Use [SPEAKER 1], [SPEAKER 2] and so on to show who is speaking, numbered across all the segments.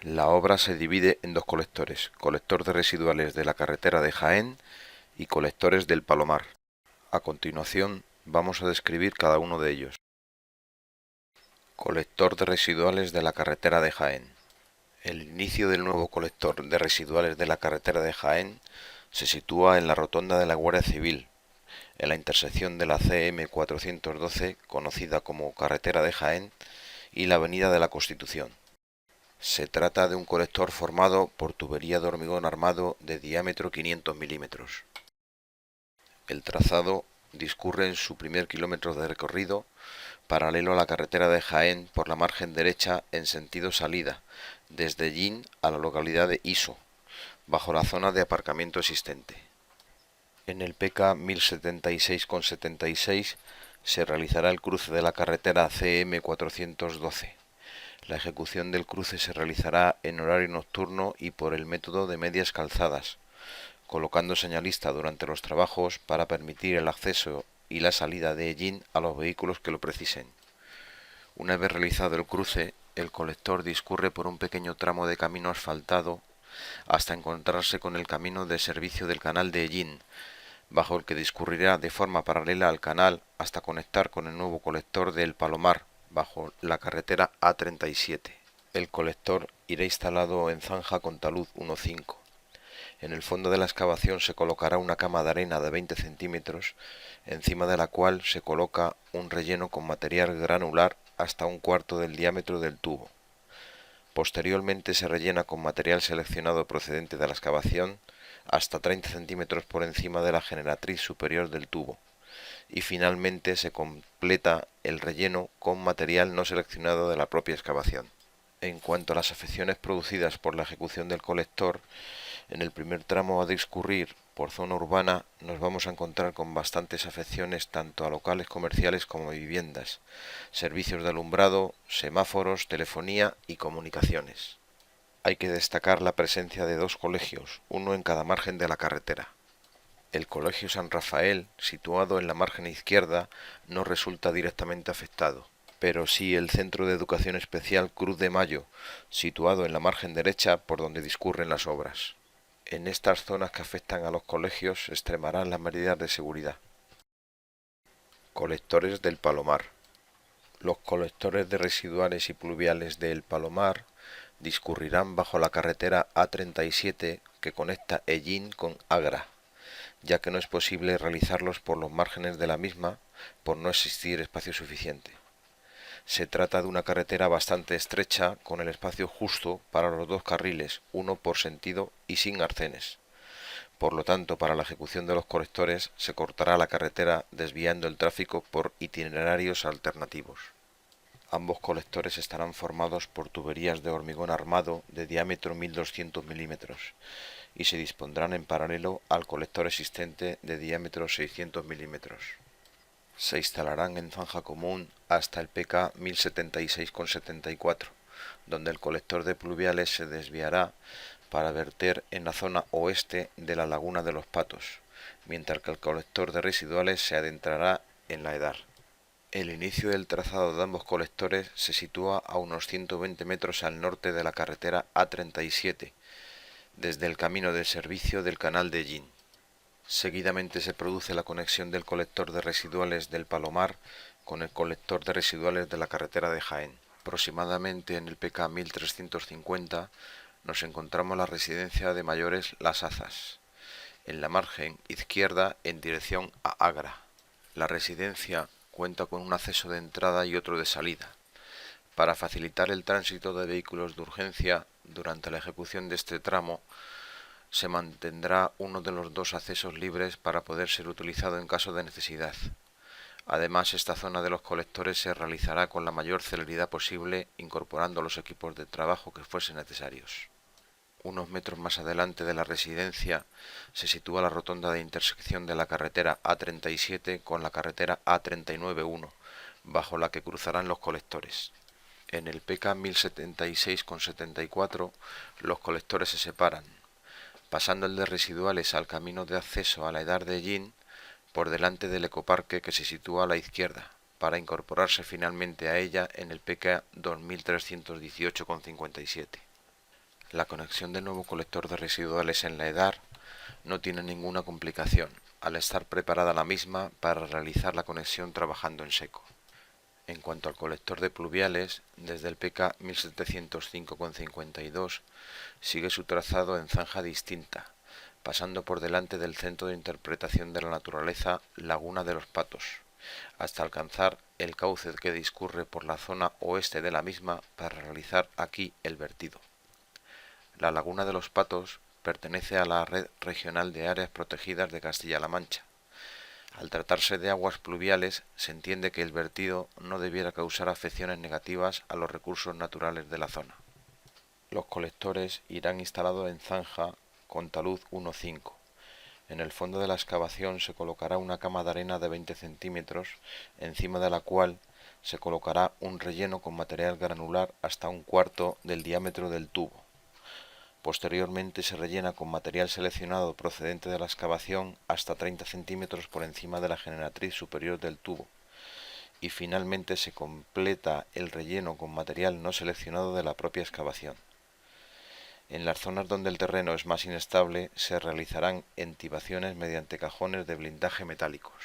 [SPEAKER 1] La obra se divide en dos colectores: colector de residuales de la carretera de Jaén y colectores del Palomar. A continuación, vamos a describir cada uno de ellos. Colector de residuales de la carretera de Jaén. El inicio del nuevo colector de residuales de la carretera de Jaén se sitúa en la rotonda de la Guardia Civil, en la intersección de la CM 412, conocida como Carretera de Jaén, y la Avenida de la Constitución. Se trata de un colector formado por tubería de hormigón armado de diámetro 500 milímetros. El trazado discurre en su primer kilómetro de recorrido paralelo a la carretera de Jaén por la margen derecha en sentido salida, desde Llín a la localidad de Iso, bajo la zona de aparcamiento existente. En el PK 1076,76 se realizará el cruce de la carretera CM 412. La ejecución del cruce se realizará en horario nocturno y por el método de medias calzadas, colocando señalista durante los trabajos para permitir el acceso y la salida de Ellín a los vehículos que lo precisen. Una vez realizado el cruce, el colector discurre por un pequeño tramo de camino asfaltado hasta encontrarse con el camino de servicio del canal de Ellín, bajo el que discurrirá de forma paralela al canal hasta conectar con el nuevo colector de El Palomar, bajo la carretera A37. El colector irá instalado en zanja con talud 1,5. En el fondo de la excavación se colocará una cama de arena de 20 centímetros, encima de la cual se coloca un relleno con material granular hasta un cuarto del diámetro del tubo. Posteriormente se rellena con material seleccionado procedente de la excavación hasta 30 centímetros por encima de la generatriz superior del tubo, y finalmente se completa el relleno con material no seleccionado de la propia excavación. En cuanto a las afecciones producidas por la ejecución del colector, en el primer tramo a discurrir por zona urbana nos vamos a encontrar con bastantes afecciones tanto a locales comerciales como a viviendas, servicios de alumbrado, semáforos, telefonía y comunicaciones. Hay que destacar la presencia de dos colegios, uno en cada margen de la carretera. El Colegio San Rafael, situado en la margen izquierda, no resulta directamente afectado, pero sí el Centro de Educación Especial Cruz de Mayo, situado en la margen derecha por donde discurren las obras. En estas zonas que afectan a los colegios se extremarán las medidas de seguridad. Colectores del Palomar. Los colectores de residuales y pluviales del Palomar discurrirán bajo la carretera A37 que conecta Ellín con Agra, ya que no es posible realizarlos por los márgenes de la misma por no existir espacio suficiente. Se trata de una carretera bastante estrecha con el espacio justo para los dos carriles, uno por sentido y sin arcenes. Por lo tanto, para la ejecución de los colectores se cortará la carretera desviando el tráfico por itinerarios alternativos. Ambos colectores estarán formados por tuberías de hormigón armado de diámetro 1200 milímetros y se dispondrán en paralelo al colector existente de diámetro 600 milímetros. Se instalarán en zanja común hasta el PK 1076,74, donde el colector de pluviales se desviará para verter en la zona oeste de la laguna de los Patos, mientras que el colector de residuales se adentrará en la Edar. El inicio del trazado de ambos colectores se sitúa a unos 120 metros al norte de la carretera A37, desde el camino de servicio del canal de Ellín. Seguidamente se produce la conexión del colector de residuales del Palomar con el colector de residuales de la carretera de Jaén. Aproximadamente en el PK 1350 nos encontramos la residencia de mayores Las Azas, en la margen izquierda en dirección a Agra. La residencia cuenta con un acceso de entrada y otro de salida. Para facilitar el tránsito de vehículos de urgencia durante la ejecución de este tramo, se mantendrá uno de los dos accesos libres para poder ser utilizado en caso de necesidad. Además, esta zona de los colectores se realizará con la mayor celeridad posible, incorporando los equipos de trabajo que fuesen necesarios. Unos metros más adelante de la residencia se sitúa la rotonda de intersección de la carretera A37 con la carretera A39-1, bajo la que cruzarán los colectores. En el PK 1076,74 los colectores se separan, pasando el de residuales al camino de acceso a la Edar de Ellín por delante del ecoparque que se sitúa a la izquierda, para incorporarse finalmente a ella en el PK 2318,57. La conexión del nuevo colector de residuales en la EDAR no tiene ninguna complicación, al estar preparada la misma para realizar la conexión trabajando en seco. En cuanto al colector de pluviales, desde el PK 1705,52 sigue su trazado en zanja distinta, pasando por delante del Centro de Interpretación de la Naturaleza Laguna de los Patos, hasta alcanzar el cauce que discurre por la zona oeste de la misma para realizar aquí el vertido. La Laguna de los Patos pertenece a la Red Regional de Áreas Protegidas de Castilla-La Mancha. Al tratarse de aguas pluviales, se entiende que el vertido no debiera causar afecciones negativas a los recursos naturales de la zona. Los colectores irán instalados en zanja con talud 1,5. En el fondo de la excavación se colocará una cama de arena de 20 centímetros, encima de la cual se colocará un relleno con material granular hasta 1/4 del diámetro del tubo. Posteriormente se rellena con material seleccionado procedente de la excavación hasta 30 centímetros por encima de la generatriz superior del tubo. Y finalmente se completa el relleno con material no seleccionado de la propia excavación. En las zonas donde el terreno es más inestable se realizarán entibaciones mediante cajones de blindaje metálicos.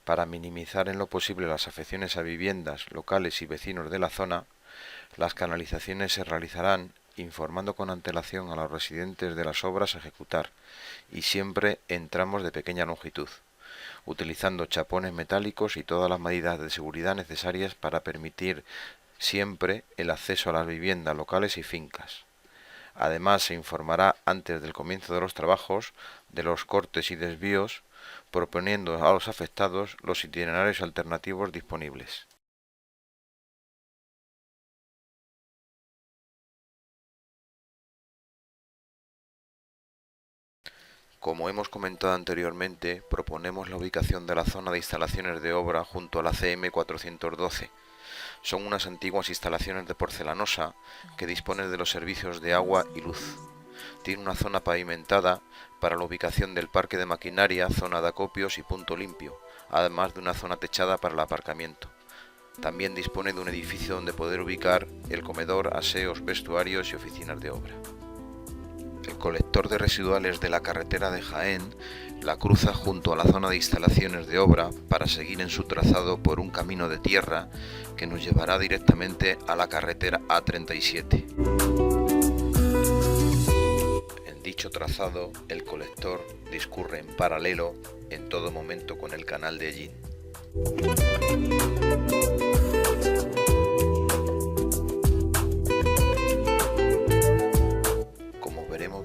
[SPEAKER 1] Para minimizar en lo posible las afecciones a viviendas, locales y vecinos de la zona, las canalizaciones se realizarán informando con antelación a los residentes de las obras a ejecutar y siempre en tramos de pequeña longitud, utilizando chapones metálicos y todas las medidas de seguridad necesarias para permitir siempre el acceso a las viviendas locales y fincas. Además, se informará antes del comienzo de los trabajos de los cortes y desvíos, proponiendo a los afectados los itinerarios alternativos disponibles. Como hemos comentado anteriormente, proponemos la ubicación de la zona de instalaciones de obra junto a la CM 412. Son unas antiguas instalaciones de porcelanosa que disponen de los servicios de agua y luz. Tiene una zona pavimentada para la ubicación del parque de maquinaria, zona de acopios y punto limpio, además de una zona techada para el aparcamiento. También dispone de un edificio donde poder ubicar el comedor, aseos, vestuarios y oficinas de obra. El colector de residuales de la carretera de Jaén la cruza junto a la zona de instalaciones de obra para seguir en su trazado por un camino de tierra que nos llevará directamente a la carretera A37. En dicho trazado, el colector discurre en paralelo en todo momento con el canal de Ellín.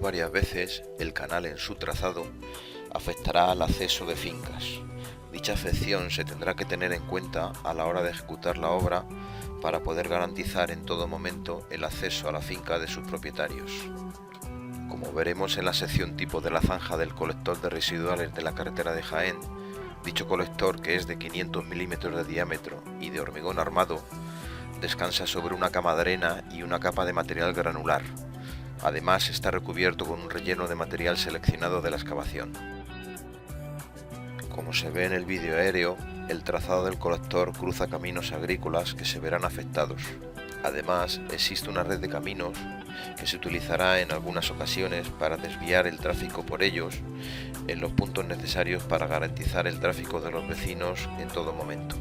[SPEAKER 1] Varias veces el canal en su trazado afectará al acceso de fincas. Dicha afección se tendrá que tener en cuenta a la hora de ejecutar la obra para poder garantizar en todo momento el acceso a la finca de sus propietarios. Como veremos en la sección tipo de la zanja del colector de residuales de la carretera de Jaén, dicho colector, que es de 500 milímetros de diámetro y de hormigón armado, descansa sobre una cama de arena y una capa de material granular. Además, está recubierto con un relleno de material seleccionado de la excavación. Como se ve en el vídeo aéreo, el trazado del colector cruza caminos agrícolas que se verán afectados. Además, existe una red de caminos que se utilizará en algunas ocasiones para desviar el tráfico por ellos en los puntos necesarios para garantizar el tráfico de los vecinos en todo momento.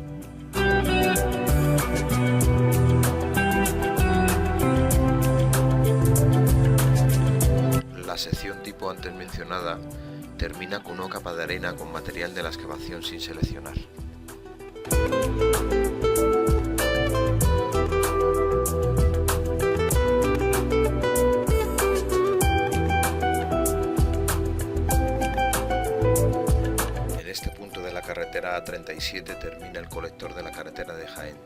[SPEAKER 1] La sección tipo antes mencionada termina con una capa de arena con material de la excavación sin seleccionar. En este punto de la carretera A37 termina el colector de la carretera de Jaén.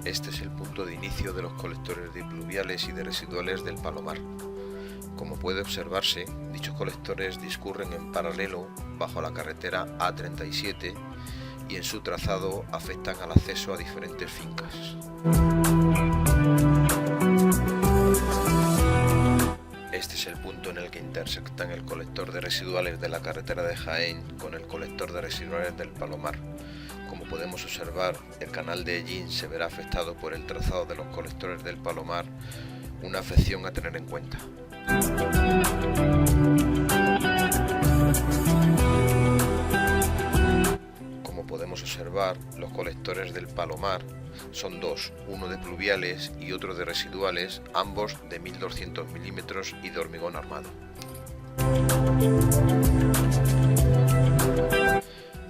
[SPEAKER 1] Este es el punto de inicio de los colectores de pluviales y de residuales del Palomar. Como puede observarse, dichos colectores discurren en paralelo bajo la carretera A37 y en su trazado afectan al acceso a diferentes fincas. Este es el punto en el que intersectan el colector de residuales de la carretera de Jaén con el colector de residuales del Palomar. Como podemos observar, el canal de Ellín se verá afectado por el trazado de los colectores del Palomar una afección a tener en cuenta. Como podemos observar, los colectores del Palomar son dos, uno de pluviales y otro de residuales, ambos de 1200 milímetros y de hormigón armado.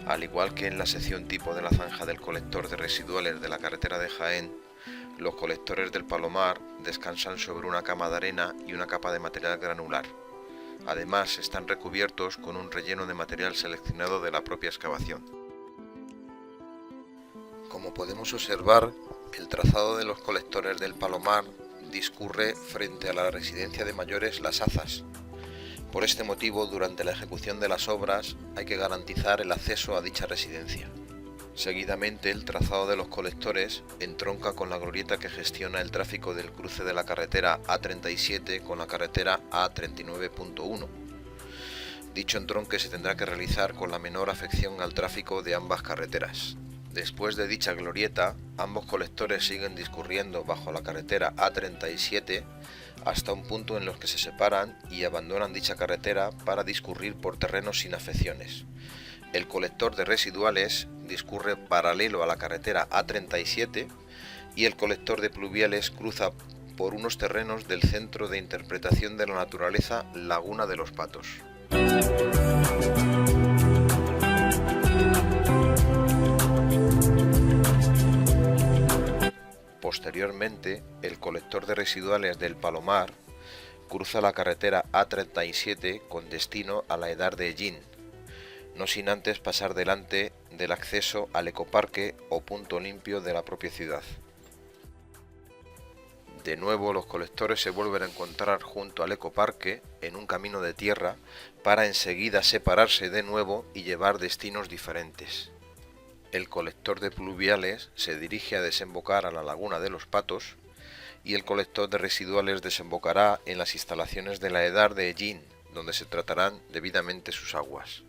[SPEAKER 1] Al igual que en la sección tipo de la zanja del colector de residuales de la carretera de Jaén, los colectores del Palomar descansan sobre una cama de arena y una capa de material granular. Además, están recubiertos con un relleno de material seleccionado de la propia excavación. Como podemos observar, el trazado de los colectores del Palomar discurre frente a la residencia de mayores Las Azas. Por este motivo, durante la ejecución de las obras hay que garantizar el acceso a dicha residencia. Seguidamente, el trazado de los colectores entronca con la glorieta que gestiona el tráfico del cruce de la carretera A37 con la carretera A39.1. Dicho entronque se tendrá que realizar con la menor afección al tráfico de ambas carreteras. Después de dicha glorieta, ambos colectores siguen discurriendo bajo la carretera A37 hasta un punto en los que se separan y abandonan dicha carretera para discurrir por terrenos sin afecciones. El colector de residuales discurre paralelo a la carretera A37 y el colector de pluviales cruza por unos terrenos del Centro de Interpretación de la Naturaleza Laguna de los Patos. Posteriormente, el colector de residuales del Palomar cruza la carretera A37 con destino a la Edar de Ellín, no sin antes pasar delante del acceso al ecoparque o punto limpio de la propia ciudad. De nuevo, los colectores se vuelven a encontrar junto al ecoparque en un camino de tierra para enseguida separarse de nuevo y llevar destinos diferentes. El colector de pluviales se dirige a desembocar a la Laguna de los Patos y el colector de residuales desembocará en las instalaciones de la Edar de Ellín, donde se tratarán debidamente sus aguas.